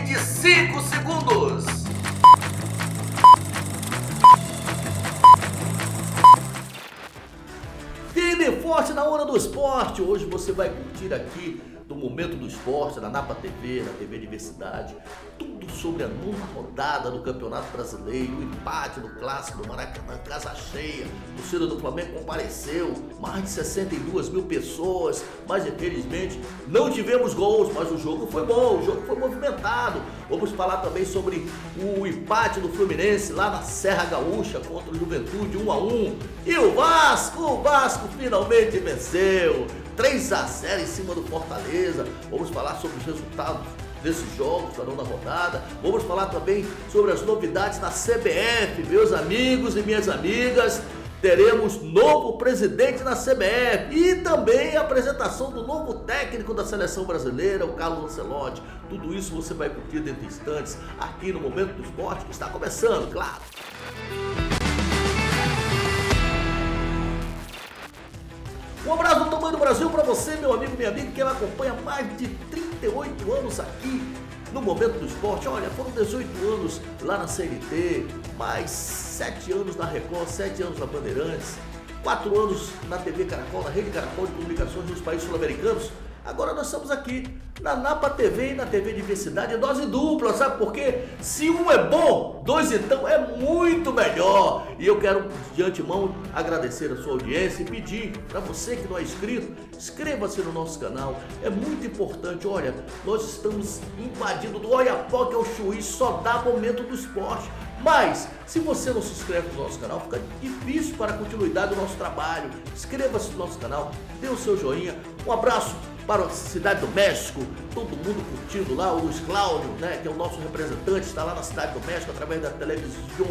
25 segundos. Firme e forte na hora do esporte. Hoje você vai curtir aqui do Momento do Esporte, na Napa TV, na TV Diversidade, tudo sobre a nona rodada do Campeonato Brasileiro, o empate do Clássico do Maracanã, casa cheia, a torcida do Flamengo compareceu, mais de 62 mil pessoas, mas infelizmente não tivemos gols, mas o jogo foi bom, o jogo foi movimentado. Vamos falar também sobre o empate do Fluminense lá na Serra Gaúcha contra o Juventude, 1-1, e o Vasco finalmente venceu. 3-0 em cima do Fortaleza. Vamos falar sobre os resultados desses jogos da nona rodada. Vamos falar também sobre as novidades na CBF, meus amigos e minhas amigas. Teremos novo presidente na CBF e também a apresentação do novo técnico da seleção brasileira, o Carlo Ancelotti. Tudo isso você vai curtir dentro de instantes aqui no Momento do Esporte, que está começando, claro. Um abraço do tamanho do Brasil para você, meu amigo, minha amiga, que me acompanha há mais de 38 anos aqui no Momento do Esporte. Olha, foram 18 anos lá na CNT, mais 7 anos na Record, 7 anos na Bandeirantes, 4 anos na TV Caracol, na Rede Caracol de Comunicações nos países sul-americanos. Agora nós estamos aqui na Napa TV e na TV Diversidade, dose dupla, sabe por quê? Se um é bom, dois então é muito melhor. E eu quero de antemão agradecer a sua audiência e pedir para você que não é inscrito, inscreva-se no nosso canal, é muito importante. Olha, nós estamos invadindo do Oiapoque ao Chuí, só dá Momento do Esporte. Mas, se você não se inscreve no nosso canal, fica difícil para a continuidade do nosso trabalho. Inscreva-se no nosso canal, dê o seu joinha. Um abraço para a Cidade do México, todo mundo curtindo lá, o Luiz Cláudio, né, que é o nosso representante, está lá na Cidade do México através da televisão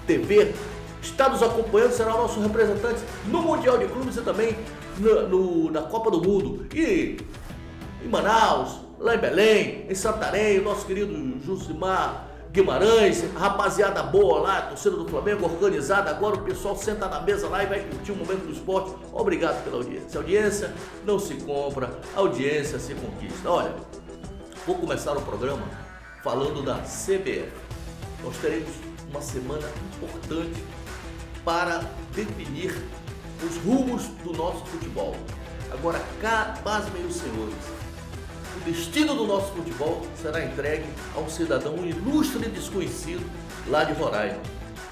TV, está nos acompanhando, será o nosso representante no Mundial de Clubes e também na Copa do Mundo. E em Manaus, lá em Belém, em Santarém, o nosso querido Josimar Guimarães, rapaziada boa lá, torcida do Flamengo organizada. Agora o pessoal senta na mesa lá e vai curtir o Momento do Esporte. Obrigado pela audiência. A audiência não se compra, a audiência se conquista. Olha, vou começar o programa falando da CBF. Nós teremos uma semana importante para definir os rumos do nosso futebol. Agora, pasmem os senhores, o destino do nosso futebol será entregue a um cidadão ilustre e desconhecido lá de Roraima.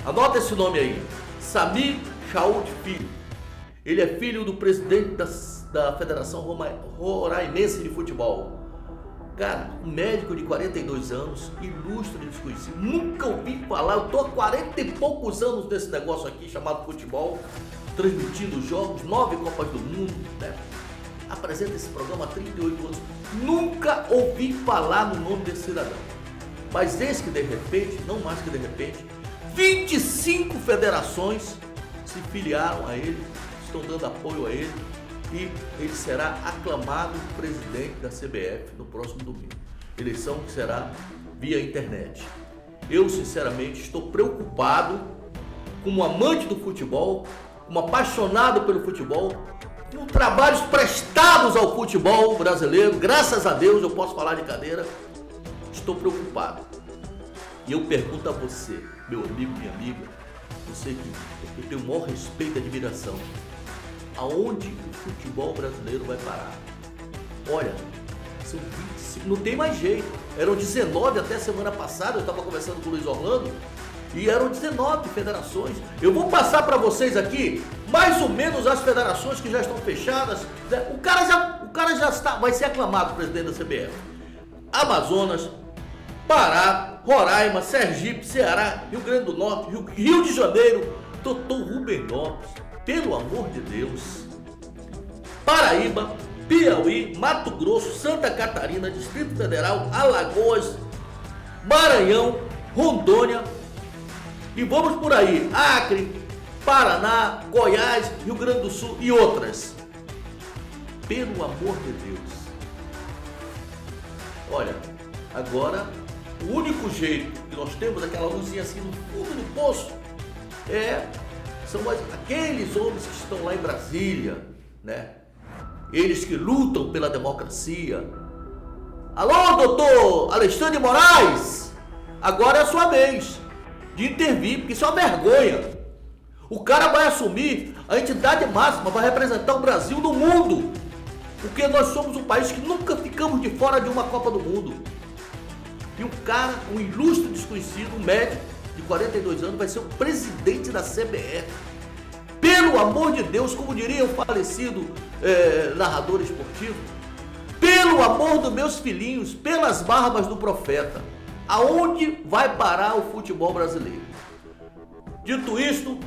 Anota esse nome aí, Samir Chaud Filho. Ele é filho do presidente da Federação Roraimense de Futebol. Cara, um médico de 42 anos, ilustre e desconhecido. Nunca ouvi falar, eu tô há 40 e poucos anos nesse negócio aqui chamado futebol, transmitindo jogos, 9 Copas do Mundo, né? Apresenta esse programa há 38 anos. Nunca ouvi falar no nome desse cidadão. Mas eis que de repente, não mais que de repente, 25 federações se filiaram a ele, estão dando apoio a ele e ele será aclamado presidente da CBF no próximo domingo. Eleição que será via internet. Eu, sinceramente, estou preocupado, como amante do futebol, como apaixonado pelo futebol, com trabalhos prestados ao futebol brasileiro. Graças a Deus eu posso falar de cadeira. Estou preocupado. E eu pergunto a você, meu amigo, minha amiga, você que eu tenho o maior respeito e admiração, aonde o futebol brasileiro vai parar? Olha, são 25, não tem mais jeito. Eram 19 até semana passada, eu estava conversando com o Luiz Orlando, e eram 19 federações. Eu vou passar para vocês aqui mais ou menos as federações que já estão fechadas, né? O cara já está, vai ser aclamado presidente da CBF. Amazonas, Pará, Roraima, Sergipe, Ceará, Rio Grande do Norte, Rio de Janeiro, Doutor Rubem Lopes, pelo amor de Deus, Paraíba, Piauí, Mato Grosso, Santa Catarina, Distrito Federal, Alagoas, Maranhão, Rondônia, e vamos por aí, Acre, Paraná, Goiás, Rio Grande do Sul e outras. Pelo amor de Deus. Olha, agora o único jeito que nós temos, aquela luzinha assim no fundo do poço, são aqueles homens que estão lá em Brasília, né? Eles que lutam pela democracia, Alô, doutor Alexandre Moraes, agora é a sua vez de intervir, porque isso é uma vergonha. O cara vai assumir a entidade máxima, vai representar o Brasil no mundo, porque nós somos um país que nunca ficamos de fora de uma Copa do Mundo. E um cara, um ilustre desconhecido, um médico de 42 anos, vai ser o presidente da CBF. Pelo amor de Deus, como diria o falecido narrador esportivo, pelo amor dos meus filhinhos, pelas barbas do profeta, aonde vai parar o futebol brasileiro? Dito isto,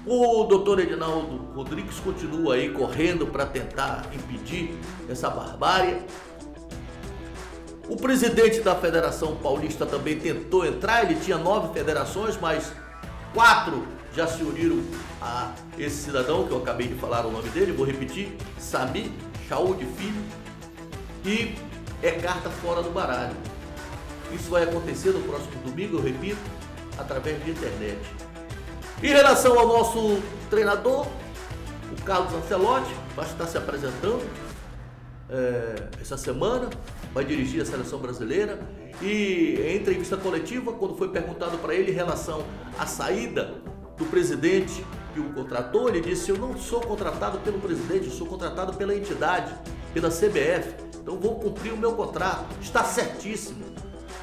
o doutor Edinaldo Rodrigues continua aí correndo para tentar impedir essa barbárie. O presidente da Federação Paulista também tentou entrar, ele tinha 9 federações, mas 4 já se uniram a esse cidadão, que eu acabei de falar o nome dele, vou repetir, Sami Chaud Filho, e é carta fora do baralho. Isso vai acontecer no próximo domingo, eu repito, através de internet. Em relação ao nosso treinador, o Carlos Ancelotti, vai estar se apresentando essa semana, vai dirigir a seleção brasileira, e em entrevista coletiva, quando foi perguntado para ele em relação à saída do presidente que o contratou, ele disse: eu não sou contratado pelo presidente, eu sou contratado pela entidade, pela CBF, então vou cumprir o meu contrato. Está certíssimo.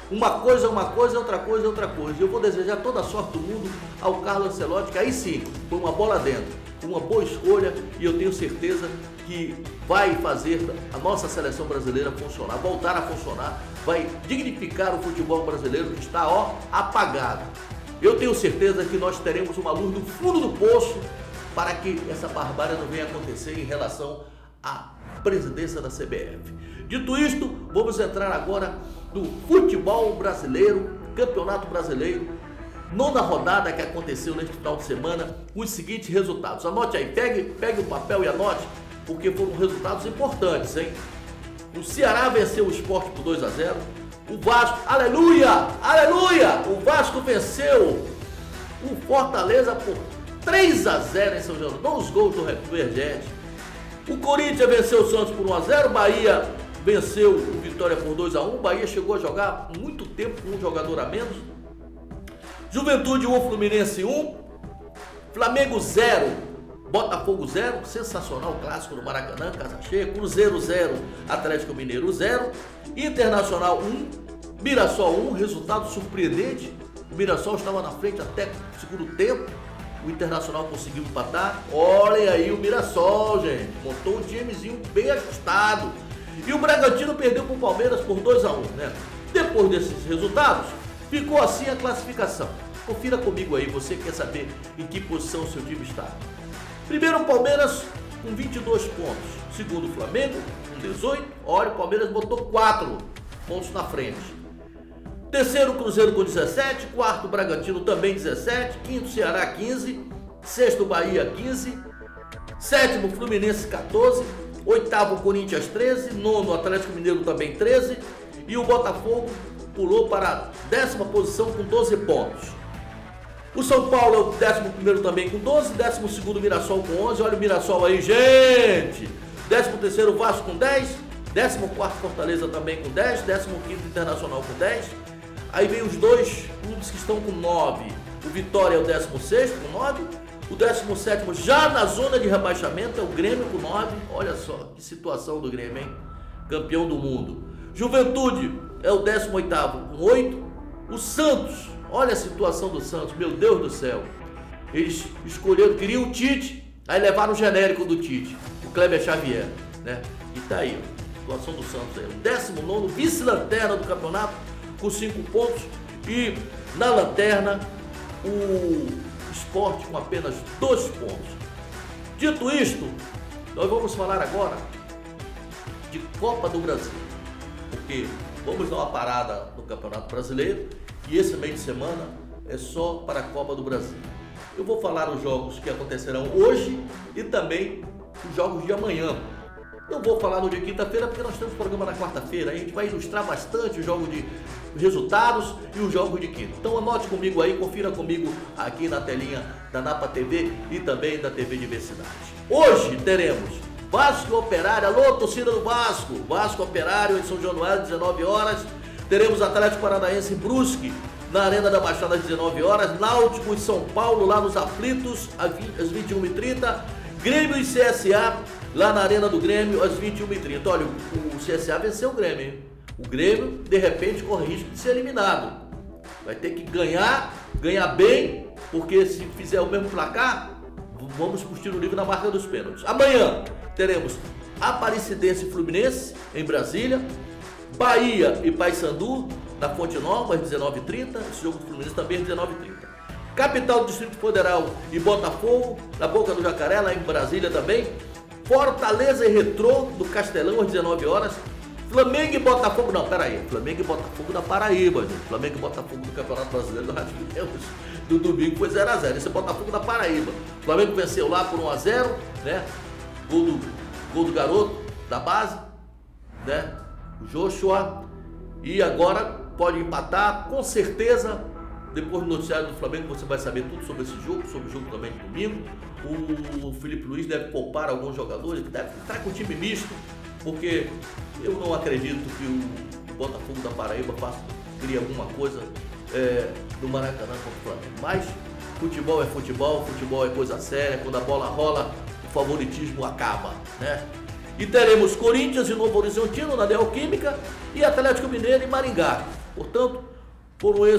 Uma coisa é uma coisa, outra coisa é outra coisa. Eu vou desejar toda a sorte do mundo ao Carlos Ancelotti, que aí sim, foi uma bola dentro, uma boa escolha, e eu tenho certeza que vai fazer a nossa seleção brasileira funcionar, voltar a funcionar, vai dignificar o futebol brasileiro que está, apagado. Eu tenho certeza que nós teremos uma luz no fundo do poço para que essa barbárie não venha acontecer em relação à presidência da CBF. Dito isto, vamos entrar agora no futebol brasileiro, Campeonato Brasileiro, 9ª rodada que aconteceu neste final de semana, com os seguintes resultados. Anote aí, pegue o papel e anote, porque foram resultados importantes, hein? O Ceará venceu o Sport por 2-0. O Vasco, aleluia, aleluia! O Vasco venceu o Fortaleza por 3-0 em São João, 2 gols do Vergete. O Corinthians venceu o Santos por 1-0. Bahia venceu o Vitória por 2-1. Bahia chegou a jogar muito tempo com um jogador a menos. Juventude 1, Fluminense 1. Flamengo 0, Botafogo 0. Sensacional o clássico no Maracanã, casa cheia. Cruzeiro 0, Atlético Mineiro 0. Internacional 1, Mirassol 1. Resultado surpreendente. O Mirassol estava na frente até o segundo tempo. O Internacional conseguiu empatar. Olhem aí o Mirassol, gente. Montou um timezinho bem ajustado. E o Bragantino perdeu para o Palmeiras por 2-1, né? Depois desses resultados, ficou assim a classificação. Confira comigo aí, você quer saber em que posição o seu time está. Primeiro o Palmeiras com 22 pontos. Segundo o Flamengo com 18. Olha, o Palmeiras botou 4 pontos na frente. Terceiro, Cruzeiro com 17, quarto, Bragantino também 17, quinto, Ceará 15, sexto, Bahia 15, sétimo, Fluminense 14, oitavo, Corinthians 13, nono, Atlético Mineiro também 13, e o Botafogo pulou para a 10ª posição com 12 pontos. O São Paulo é o 11º também com 12, 12º Mirassol com 11, olha o Mirassol aí, gente! 13º Vasco com 10, 14º Fortaleza também com 10, 15º Internacional com 10. Aí vem os dois clubes que estão com 9. O Vitória é o 16º com 9. O 17º já na zona de rebaixamento é o Grêmio com 9. Olha só que situação do Grêmio, hein? Campeão do mundo. Juventude é o 18º com 8. O Santos, olha a situação do Santos, meu Deus do céu. Eles escolheram, queriam o Tite, aí levaram o genérico do Tite, o Kleber Xavier, né? E tá aí, ó, a situação do Santos aí. O 19º vice-lanterna do campeonato, com 5 pontos, e na lanterna o Sport com apenas 2 pontos. Dito isto, nós vamos falar agora de Copa do Brasil, porque vamos dar uma parada no Campeonato Brasileiro e esse meio de semana é só para a Copa do Brasil. Eu vou falar os jogos que acontecerão hoje e também os jogos de amanhã. Não vou falar no dia quinta-feira porque nós temos programa na quarta-feira. A gente vai ilustrar bastante os jogos de resultados e os jogos de quinta. Então anote comigo aí, confira comigo aqui na telinha da Napa TV e também da TV Diversidade. Hoje teremos Vasco e Operário, alô, torcida do Vasco. Vasco Operário em São Januário, 19 horas. Teremos Atlético Paranaense em Brusque, na Arena da Baixada, às 19 horas. Náutico em São Paulo, lá nos Aflitos, às 21h30. Grêmio e CSA, lá na Arena do Grêmio, às 21h30. Olha, o CSA venceu o Grêmio, hein? O Grêmio, de repente, corre risco de ser eliminado. Vai ter que ganhar bem, porque se fizer o mesmo placar, vamos pro tiro livre na marca dos pênaltis. Amanhã teremos Aparecidense e Fluminense em Brasília, Bahia e Paysandu na Fonte Nova às 19h30, esse jogo do Fluminense também às 19h30. Capital do Distrito Federal e Botafogo na Boca do Jacaré, lá em Brasília também. Fortaleza e Retrô do Castelão às 19 horas. Flamengo e Botafogo, não, peraí, Flamengo e Botafogo da Paraíba, gente. Flamengo e Botafogo do Campeonato Brasileiro, nós tivemos do domingo, foi 0x0, esse é Botafogo da Paraíba. O Flamengo venceu lá por 1x0, né, gol do garoto, da base, né, o Joshua, e agora pode empatar, com certeza. Depois do noticiário do Flamengo você vai saber tudo sobre esse jogo, sobre o jogo também de domingo. O Felipe Luiz deve poupar alguns jogadores, deve entrar com o time misto, porque eu não acredito que o Botafogo da Paraíba crie alguma coisa do Maracanã contra o Flamengo. Mas futebol é futebol, futebol é coisa séria, quando a bola rola, o favoritismo acaba, né? E teremos Corinthians e Novo Horizontino na Neoquímica e Atlético Mineiro em Maringá. Portanto,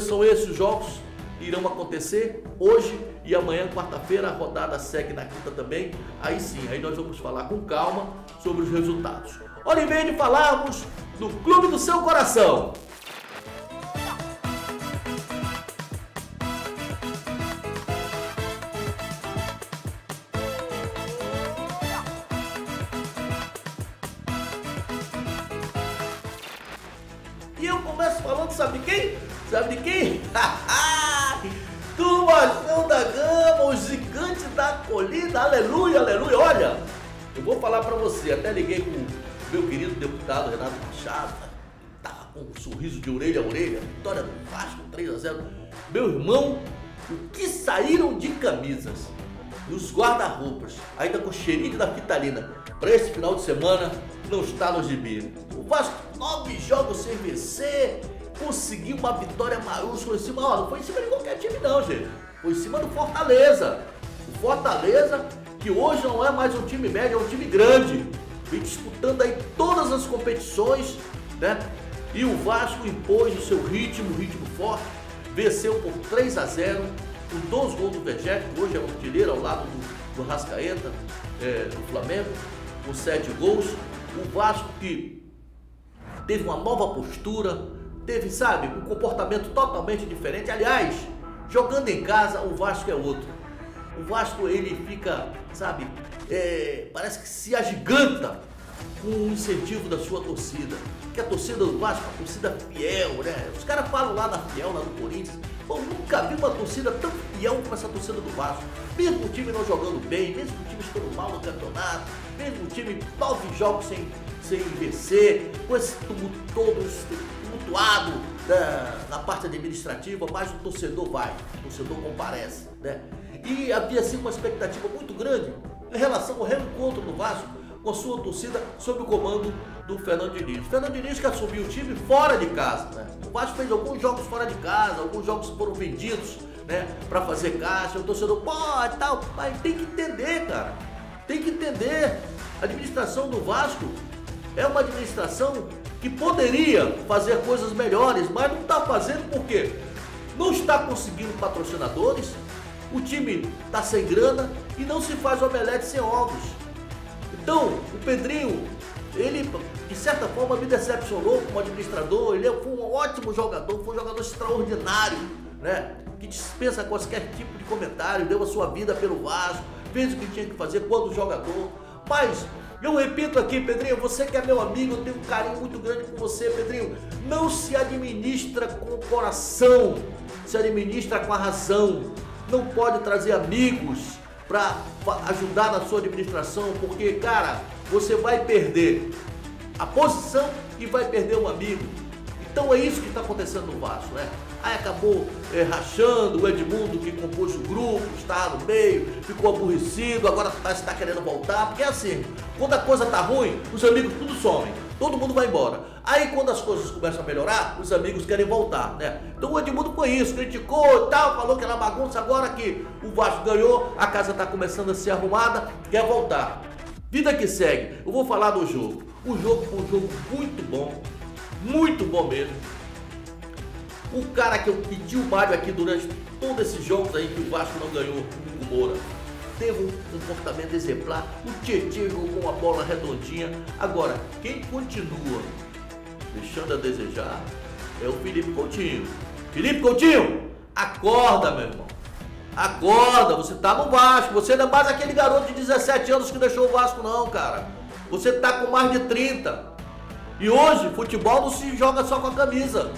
são esses jogos que irão acontecer hoje e amanhã, quarta-feira. A rodada segue na quinta também. Aí sim, aí nós vamos falar com calma sobre os resultados. Olha, em vez de falarmos do Clube do Seu Coração. E eu começo falando, sabe de quem? Sabe de quem? Tubarão da Gama, o gigante da colina, aleluia, aleluia. Olha, eu vou falar pra você, até liguei com o meu querido deputado Renato Machado, que tava com um sorriso de orelha a orelha, vitória do Vasco, 3x0. Meu irmão, o que saíram de camisas nos guarda-roupas, ainda com cheirinho de naftalina, pra esse final de semana, não está no gibi. O Vasco, 9 jogos sem vencer, conseguiu uma vitória maiúscula em cima, não foi em cima de qualquer time não, gente. Foi em cima do Fortaleza. O Fortaleza, que hoje não é mais um time médio, é um time grande. Vem disputando aí todas as competições, né? E o Vasco impôs o seu ritmo forte, venceu por 3x0, com 2 gols do Vegete, que hoje é o artilheiro ao lado do Rascaeta, do Flamengo, com 7 gols. O Vasco que teve uma nova postura, teve, sabe, um comportamento totalmente diferente. Aliás, jogando em casa, o Vasco é outro. O Vasco, ele fica, sabe, parece que se agiganta com o incentivo da sua torcida. Que a torcida do Vasco é uma torcida fiel, né? Os caras falam lá da Fiel, lá do Corinthians. Eu nunca vi uma torcida tão fiel como essa torcida do Vasco. Mesmo o time não jogando bem, mesmo o time estando mal no campeonato, mesmo o time 9 jogos sem vencer, com esse tumulto todo, tumultuado na parte administrativa, mas o torcedor vai, o torcedor comparece, né? E havia assim uma expectativa muito grande em relação ao reencontro do Vasco com a sua torcida sob o comando do Fernando Diniz. Fernando Diniz que assumiu o time fora de casa, né? O Vasco fez alguns jogos fora de casa, alguns jogos foram vendidos, né, para fazer caixa. O torcedor pode tal, mas tem que entender, cara. Tem que entender. A administração do Vasco é uma administração que poderia fazer coisas melhores, mas não está fazendo por quê? Não está conseguindo patrocinadores, o time está sem grana e não se faz omelete sem ovos. Então, o Pedrinho, ele de certa forma me decepcionou como administrador. Ele foi um ótimo jogador, foi um jogador extraordinário, né? Que dispensa qualquer tipo de comentário, deu a sua vida pelo Vasco, fez o que tinha que fazer quando jogador. Mas eu repito aqui, Pedrinho, você que é meu amigo, eu tenho um carinho muito grande por você, Pedrinho. Não se administra com o coração, se administra com a razão. Não pode trazer amigos para ajudar na sua administração, porque, cara, você vai perder a posição e vai perder um amigo. Então é isso que está acontecendo no Vasco, né? Aí acabou rachando, o Edmundo que compôs o grupo, estava no meio, ficou aborrecido, agora está querendo voltar, porque é assim, quando a coisa tá ruim, os amigos tudo somem, todo mundo vai embora. Aí quando as coisas começam a melhorar, os amigos querem voltar, né? Então o Edmundo foi isso, criticou e tal, falou que era bagunça, agora que o Vasco ganhou, a casa está começando a ser arrumada, quer voltar. Vida que segue, eu vou falar do jogo. O jogo foi um jogo muito bom mesmo. O cara que eu pedi o Mário aqui durante todos esses jogos aí que o Vasco não ganhou, o Moura, teve um comportamento exemplar. O Tietê jogou uma bola redondinha. Agora, quem continua deixando a desejar é o Felipe Coutinho. Felipe Coutinho, acorda, meu irmão. Acorda, você tá no Vasco. Você não é mais aquele garoto de 17 anos que deixou o Vasco não, cara. Você tá com mais de 30. E hoje, futebol não se joga só com a camisa.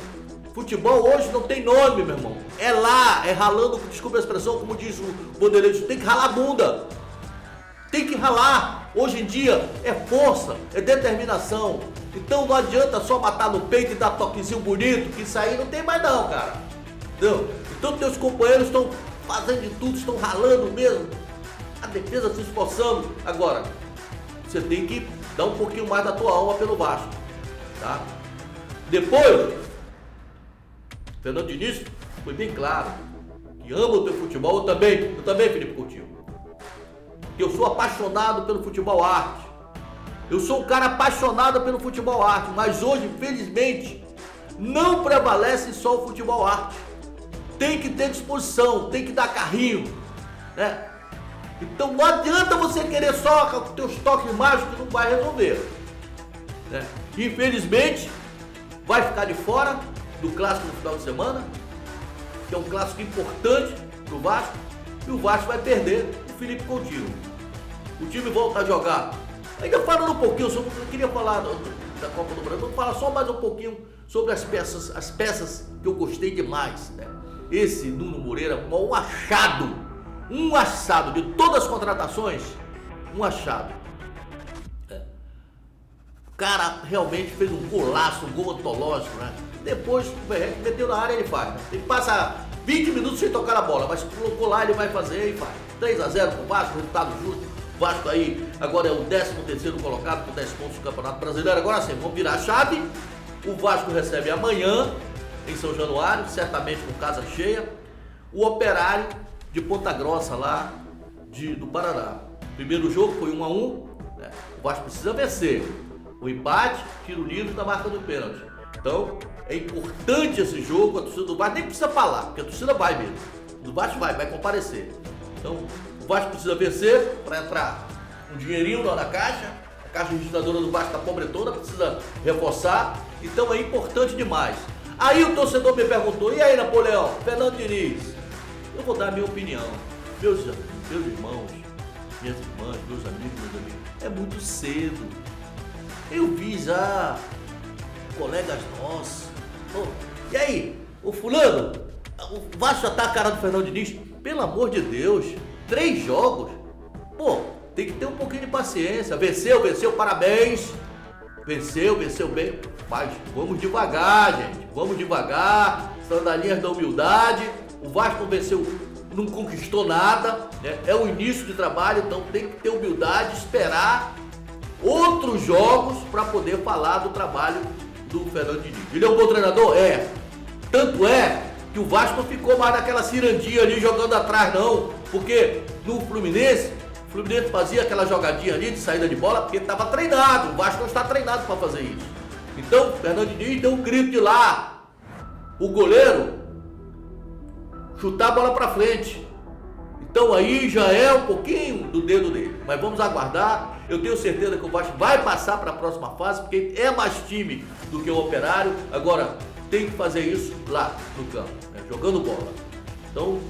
Futebol hoje não tem nome, meu irmão. É lá, é ralando, desculpa a expressão, como diz o Bandeirante, tem que ralar a bunda. Tem que ralar. Hoje em dia é força, é determinação. Então não adianta só matar no peito e dar toquezinho bonito, que isso aí não tem mais não, cara. Entendeu? Então teus companheiros estão fazendo de tudo, estão ralando mesmo. A defesa se esforçando. Agora, você tem que dar um pouquinho mais da tua alma pelo Vasco, tá? Depois, Fernando Diniz foi bem claro que ama o teu futebol. Eu também, Felipe Coutinho. Eu sou apaixonado pelo futebol arte. Eu sou um cara apaixonado pelo futebol arte, mas hoje, infelizmente, não prevalece só o futebol arte. Tem que ter disposição, tem que dar carrinho, né? Então não adianta você querer só com os teus toques mágicos que não vai resolver, né? Infelizmente, vai ficar de fora do clássico no final de semana, que é um clássico importante para o Vasco, e o Vasco vai perder o Felipe Coutinho. O time volta a jogar. Ainda falando um pouquinho, eu queria falar da Copa do Brasil, vou falar só mais um pouquinho sobre as peças que eu gostei demais, né? Esse Nuno Moreira, um achado de todas as contratações, um achado. O cara realmente fez um golaço, um gol antológico, né? Depois o Verrete meteu na área, ele faz. Ele passa 20 minutos sem tocar a bola, mas colocou lá, ele vai fazer e faz. 3-0 pro Vasco, resultado justo. O Vasco aí agora é o 13º colocado com 10 pontos no Campeonato Brasileiro. Agora sim, vamos virar a chave. O Vasco recebe amanhã em São Januário, certamente com casa cheia, o Operário de Ponta Grossa lá do Paraná. Primeiro jogo foi 1-1, né? O Vasco precisa vencer. O empate, tiro livre da marca do pênalti. Então, é importante esse jogo, a torcida do Vasco nem precisa falar, porque a torcida vai mesmo. O Vasco vai comparecer. Então, o Vasco precisa vencer para entrar um dinheirinho lá na caixa. A caixa registradora do Vasco está pobretona, precisa reforçar. Então, é importante demais. Aí o torcedor me perguntou, e aí, Napoleão, Fernando Diniz? Eu vou dar a minha opinião. Meus irmãos, minhas irmãs, meus amigos, é muito cedo. Eu vi já colegas nossos. E aí, o fulano, o Vasco já tá a cara do Fernando Diniz? Pelo amor de Deus, 3 jogos. Pô, tem que ter um pouquinho de paciência. Venceu, parabéns. Venceu bem. Mas vamos devagar, gente. Vamos devagar. Sandalinhas da humildade. O Vasco não venceu, não conquistou nada, né? É o início de trabalho, então tem que ter humildade, esperar outros jogos para poder falar do trabalho do Fernando Diniz. Ele é um bom treinador? É. Tanto é que o Vasco não ficou mais naquela cirandia ali jogando atrás, não. Porque no Fluminense, o Fluminense fazia aquela jogadinha ali de saída de bola porque estava treinado. O Vasco não está treinado para fazer isso. Então, o Fernando Diniz deu um grito de lá. O goleiro chutar a bola para frente. Então aí já é um pouquinho do dedo dele. Mas vamos aguardar. Eu tenho certeza que o Vasco vai passar para a próxima fase, porque é mais time do que o Operário. Agora tem que fazer isso lá no campo, né? Jogando bola. Então,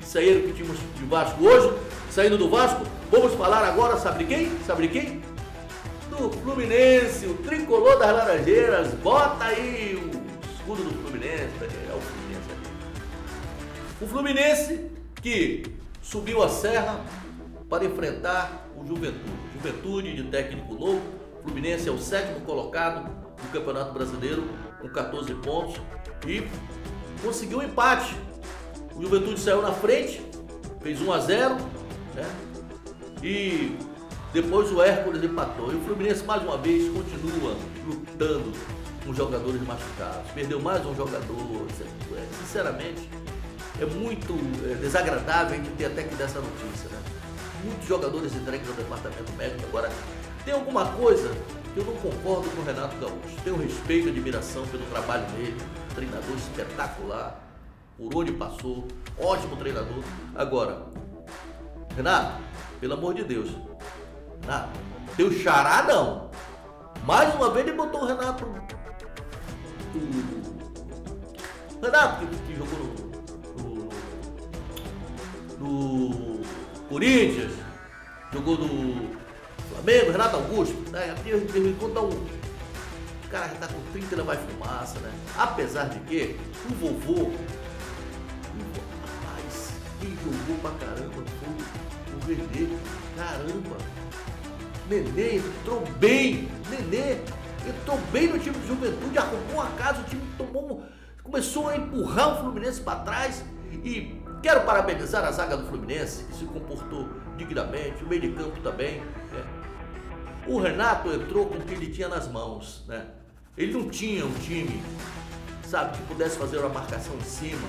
isso aí era o que tínhamos de Vasco hoje. Saindo do Vasco, vamos falar agora, sabe de quem? Sabe de quem? Do Fluminense, o tricolor das Laranjeiras. Bota aí o escudo do Fluminense, é o Fluminense aqui. O Fluminense que subiu a serra para enfrentar o Juventude. Juventude de técnico novo. O Fluminense é o 7º colocado do Campeonato Brasileiro com 14 pontos e conseguiu um empate. O Juventude saiu na frente, fez 1-0, né? E depois o Hércules empatou. E o Fluminense mais uma vez continua lutando com jogadores machucados. Perdeu mais um jogador. Sinceramente, é muito desagradável a gente ter até que dar essa notícia, né? Muitos jogadores entregues ao departamento médico. Agora, tem alguma coisa que eu não concordo com o Renato Gaúcho. Tenho respeito e admiração pelo trabalho dele, treinador espetacular, por onde passou, ótimo treinador. Agora, Renato, pelo amor de Deus, Renato, teu xará não. Mais uma vez ele botou o Renato, que jogou no Corinthians, jogou no Flamengo, Renato Augusto, né? Quando o cara já tá com 30 e vai fumaça, né? Apesar de que o vovô, rapaz, quem jogou pra caramba foi o Nenê. Caramba, Nenê entrou bem, no time de Juventude, arrumou a casa, o time começou a empurrar o Fluminense para trás. E quero parabenizar a zaga do Fluminense, que se comportou dignamente, o meio de campo também, né? O Renato entrou com o que ele tinha nas mãos, né? Ele não tinha um time, sabe, que pudesse fazer uma marcação em cima,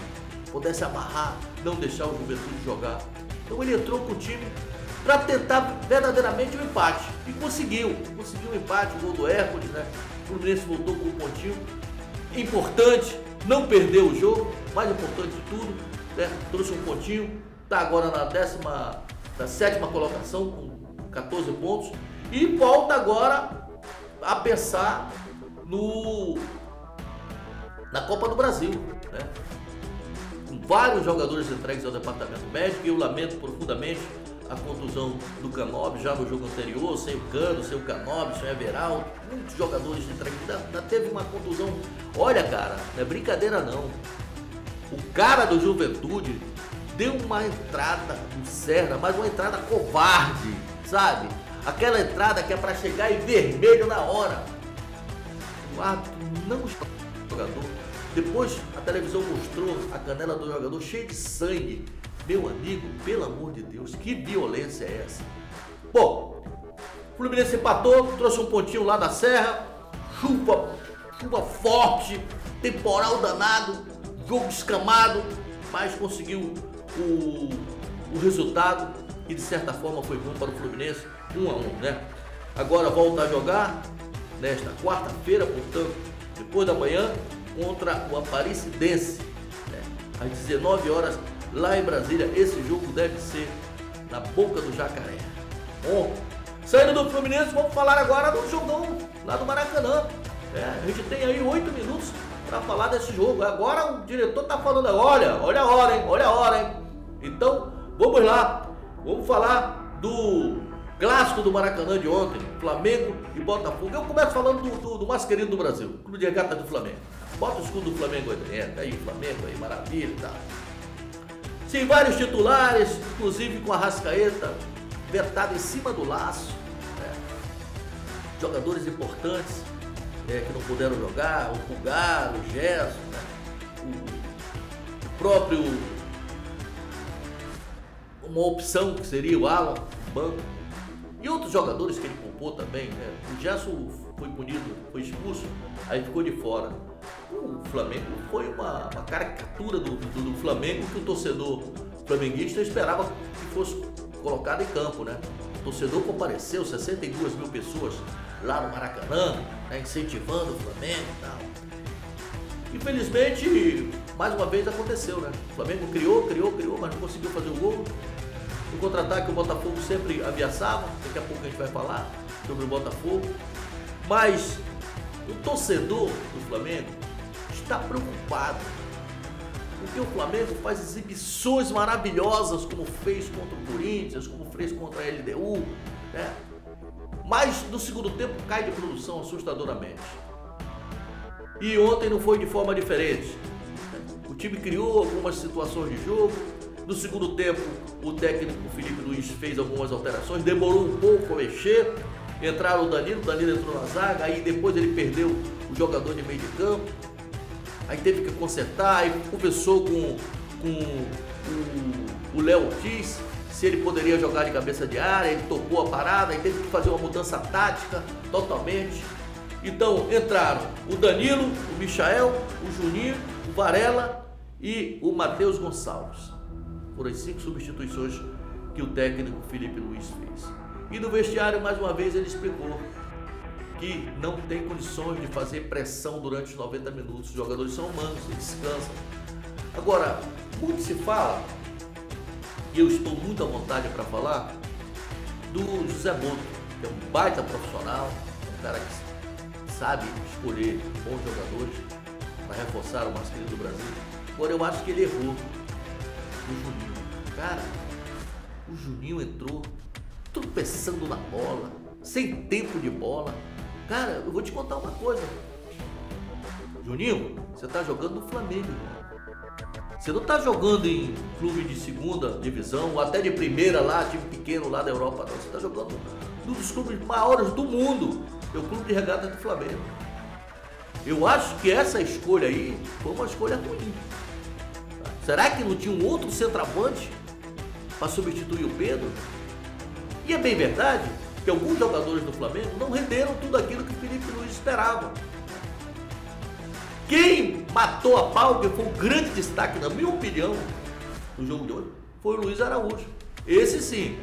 pudesse amarrar, não deixar o Juventude jogar. Então ele entrou com o time para tentar verdadeiramente o empate. E conseguiu o empate, o gol do Hércules, né? O Fluminense voltou com um pontinho importante, não perdeu o jogo, mais importante de tudo, né? Trouxe um pontinho, está agora na 7ª colocação com 14 pontos e volta agora a pensar na Copa do Brasil, né? Com vários jogadores entregues ao departamento médico, e eu lamento profundamente a contusão do Canóbio já no jogo anterior, sem o Cano, sem o Canóbio, sem o Everaldo, muitos jogadores entregues, ainda teve uma contusão. Olha, cara, não é brincadeira não. O cara do Juventude deu uma entrada no Serra, mas uma entrada covarde, sabe? Aquela entrada que é para chegar em vermelho na hora. O árbitro não está no jogador. Depois a televisão mostrou a canela do jogador cheia de sangue. Meu amigo, pelo amor de Deus, que violência é essa? Bom, o Fluminense empatou, trouxe um pontinho lá da Serra, chuva forte, temporal danado, jogo escamado, mas conseguiu o resultado e de certa forma foi bom para o Fluminense, 1-1, né? Agora volta a jogar nesta quarta-feira, portanto, depois da manhã, contra o Aparecidense, né? Às 19 horas, lá em Brasília. Esse jogo deve ser na boca do Jacaré. Bom, saindo do Fluminense, vamos falar agora do jogão lá do Maracanã. A gente tem aí 8 minutos para falar desse jogo. Agora o diretor tá falando, olha a hora, hein? Então, vamos lá. Vamos falar do clássico do Maracanã de ontem, Flamengo e Botafogo. Eu começo falando do mais querido do Brasil, Clube de Regatas do Flamengo. Bota o escudo do Flamengo aí dentro, aí o Flamengo aí, maravilha e tal. Sim, vários titulares, inclusive com a Arrascaeta vetado em cima do laço, né? Jogadores importantes que não puderam jogar, o Pulgar, o Gerson, né? O próprio, uma opção que seria o Alan, o banco, e outros jogadores que ele poupou também, né? O Gerson foi punido, foi expulso, aí ficou de fora. O Flamengo foi uma caricatura do Flamengo que o torcedor flamenguista esperava que fosse colocado em campo, né? O torcedor compareceu, 62 mil pessoas lá no Maracanã, né? Incentivando o Flamengo e tal. Infelizmente, mais uma vez aconteceu, né? O Flamengo criou, mas não conseguiu fazer o gol. No contra-ataque o Botafogo sempre ameaçava, daqui a pouco a gente vai falar sobre o Botafogo. Mas o torcedor do Flamengo está preocupado, porque o Flamengo faz exibições maravilhosas, como fez contra o Corinthians, como fez contra a LDU, né? Mas no segundo tempo cai de produção assustadoramente. E ontem não foi de forma diferente. O time criou algumas situações de jogo. No segundo tempo, o técnico Felipe Luiz fez algumas alterações, demorou um pouco a mexer, entraram o Danilo entrou na zaga, aí depois ele perdeu o jogador de meio de campo, aí teve que consertar, aí conversou com o Léo Ortiz, se ele poderia jogar de cabeça de área, ele tocou a parada, aí teve que fazer uma mudança tática totalmente. Então entraram o Danilo, o Michael, o Juninho, o Varela e o Matheus Gonçalves. Foram as 5 substituições que o técnico Felipe Luiz fez. E no vestiário, mais uma vez, ele explicou que não tem condições de fazer pressão durante os 90 minutos. Os jogadores são humanos, eles cansam. Agora, muito se fala, e eu estou muito à vontade para falar, do José Boto, que é um baita profissional, um cara que sabe escolher bons jogadores para reforçar o masculino do Brasil. Agora, eu acho que ele errou o Juninho. Cara, o Juninho entrou tropeçando na bola, sem tempo de bola. Cara, eu vou te contar uma coisa. Juninho, você tá jogando no Flamengo. Você não tá jogando em clube de segunda divisão, ou até de primeira lá, time pequeno lá da Europa, não. Você tá jogando num dos clubes maiores do mundo, que é o Clube de Regatas do Flamengo. Eu acho que essa escolha aí foi uma escolha ruim. Será que não tinha um outro centroavante para substituir o Pedro? E é bem verdade que alguns jogadores do Flamengo não renderam tudo aquilo que o Felipe Luiz esperava. Quem matou a pau, que foi um grande destaque, na minha opinião, no jogo de hoje, foi o Luiz Araújo. Esse sim,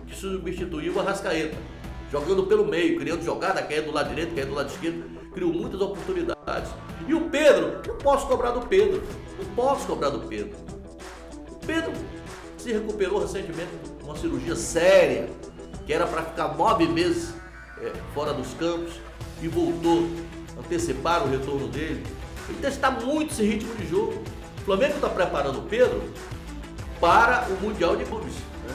que substituiu o Arrascaeta, jogando pelo meio, criando jogada, caindo do lado direito, caindo do lado esquerdo, criou muitas oportunidades. E o Pedro, não posso cobrar do Pedro, não posso cobrar do Pedro. O Pedro se recuperou recentemente de uma cirurgia séria, que era para ficar 9 meses fora dos campos, e voltou, anteciparam o retorno dele. Ele testar muito esse ritmo de jogo. O Flamengo está preparando o Pedro para o Mundial de Clubes, né?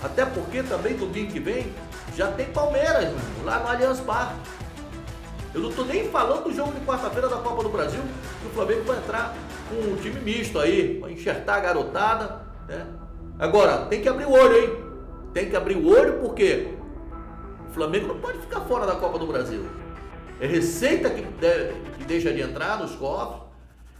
Até porque também domingo que vem já tem Palmeiras, mano, lá no Allianz Parque. Eu não estou nem falando do jogo de quarta-feira da Copa do Brasil, que o Flamengo vai entrar com um time misto aí, vai enxertar a garotada, né? Agora, tem que abrir o olho, hein? Tem que abrir o olho porque o Flamengo não pode ficar fora da Copa do Brasil. É receita que deixa de entrar nos cofres,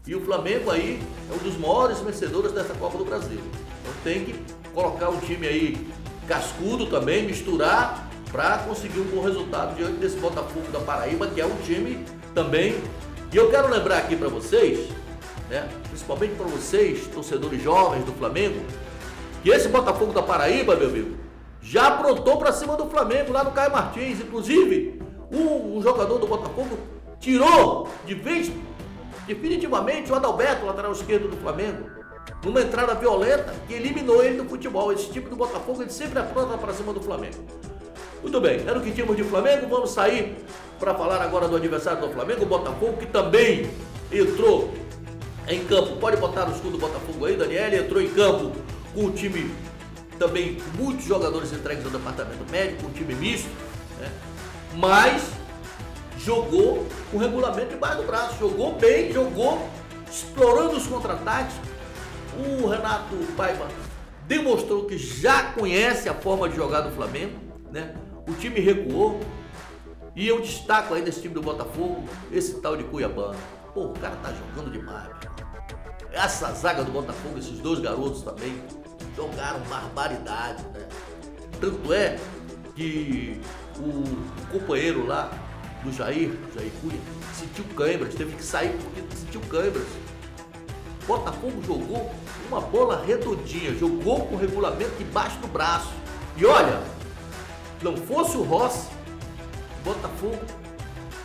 e o Flamengo aí é um dos maiores vencedores dessa Copa do Brasil. Então tem que colocar um time aí cascudo também, misturar para conseguir um bom resultado diante desse Botafogo da Paraíba, que é um time também. E eu quero lembrar aqui para vocês, né, principalmente para vocês, torcedores jovens do Flamengo, que esse Botafogo da Paraíba, meu amigo, já aprontou para cima do Flamengo lá no Caio Martins. Inclusive, um jogador do Botafogo tirou de vez, definitivamente, o Adalberto, lateral esquerdo do Flamengo, numa entrada violenta que eliminou ele do futebol. Esse time do Botafogo, ele sempre apronta para cima do Flamengo. Muito bem, era o que tínhamos de Flamengo. Vamos sair para falar agora do adversário do Flamengo, o Botafogo, que também entrou em campo. Pode botar o escudo do Botafogo aí, Daniel. Entrou em campo com um time também, muitos jogadores entregues ao departamento médico, um time misto, né? Mas jogou com o regulamento debaixo do braço, jogou bem, jogou explorando os contra-ataques. O Renato Paiva demonstrou que já conhece a forma de jogar do Flamengo, né? O time recuou, e eu destaco aí nesse time do Botafogo esse tal de Cuiabá. Pô, o cara tá jogando demais. Essa zaga do Botafogo, esses dois garotos também jogaram barbaridade, né? Tanto é que o companheiro lá do Jair Cunha, sentiu câimbras, teve que sair porque sentiu câimbras. O Botafogo jogou uma bola redondinha, jogou com o regulamento debaixo do braço. E olha, não fosse o Rossi, o Botafogo,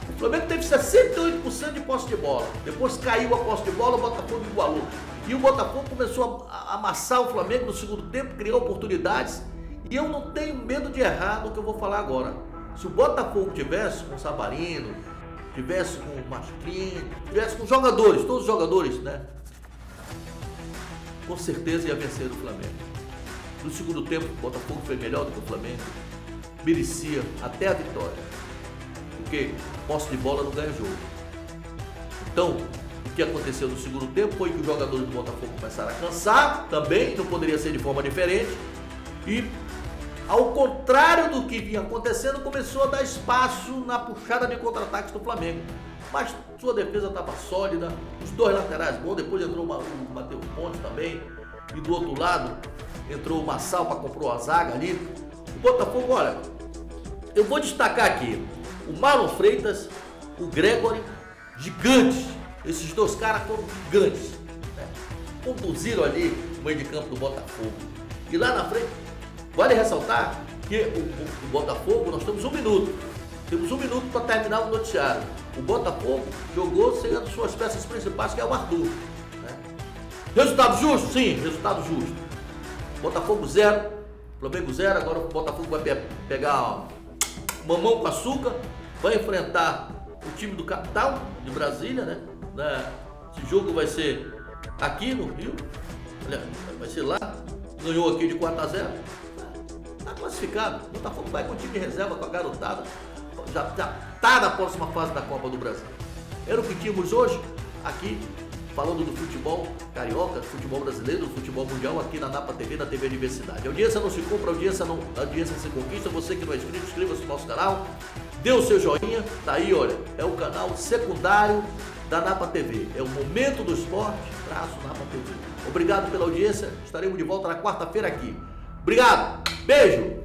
o Flamengo teve 68% de posse de bola. Depois caiu a posse de bola, o Botafogo igualou. E o Botafogo começou a amassar o Flamengo no segundo tempo, criou oportunidades. E eu não tenho medo de errar no que eu vou falar agora. Se o Botafogo tivesse com o Savarino, tivesse com o Masclin, tivesse com jogadores, todos os jogadores, né? Com certeza ia vencer o Flamengo. No segundo tempo, o Botafogo foi melhor do que o Flamengo. Merecia até a vitória. Porque posse de bola não ganha jogo. Então, o que aconteceu no segundo tempo foi que os jogadores do Botafogo começaram a cansar também, não poderia ser de forma diferente. E ao contrário do que vinha acontecendo, começou a dar espaço na puxada de contra-ataques do Flamengo. Mas sua defesa estava sólida, os dois laterais bons, depois entrou o Matheus Pontes também, e do outro lado entrou o Massal para compor a zaga ali. O Botafogo, olha, eu vou destacar aqui o Marlon Freitas, o Gregory, gigantes. Esses dois caras foram gigantes, né? Conduziram ali o meio de campo do Botafogo. E lá na frente, vale ressaltar que o Botafogo, nós temos 1 minuto. Temos 1 minuto para terminar o noticiário. O Botafogo jogou sem as suas peças principais, que é o Arthur, né? Resultado justo? Sim, resultado justo. Botafogo 0, Flamengo 0. Agora o Botafogo vai pegar mamão com açúcar, vai enfrentar o time do capital de Brasília, né? Esse jogo vai ser aqui no Rio, vai ser lá. Ganhou aqui de 4-0, tá classificado. O Botafogo vai com o time de reserva, com a garotada, já tá na próxima fase da Copa do Brasil. Era o que tínhamos hoje aqui, falando do futebol carioca, do futebol brasileiro, do futebol mundial, aqui na Napa TV, na TV Universidade. A audiência não se compra, a audiência se conquista. Você que não é inscrito, inscreva-se no nosso canal, dê o seu joinha. Tá aí, olha, é o canal secundário da Napa TV. É o Momento do Esporte, Napa TV. Obrigado pela audiência, estaremos de volta na quarta-feira aqui. Obrigado, beijo!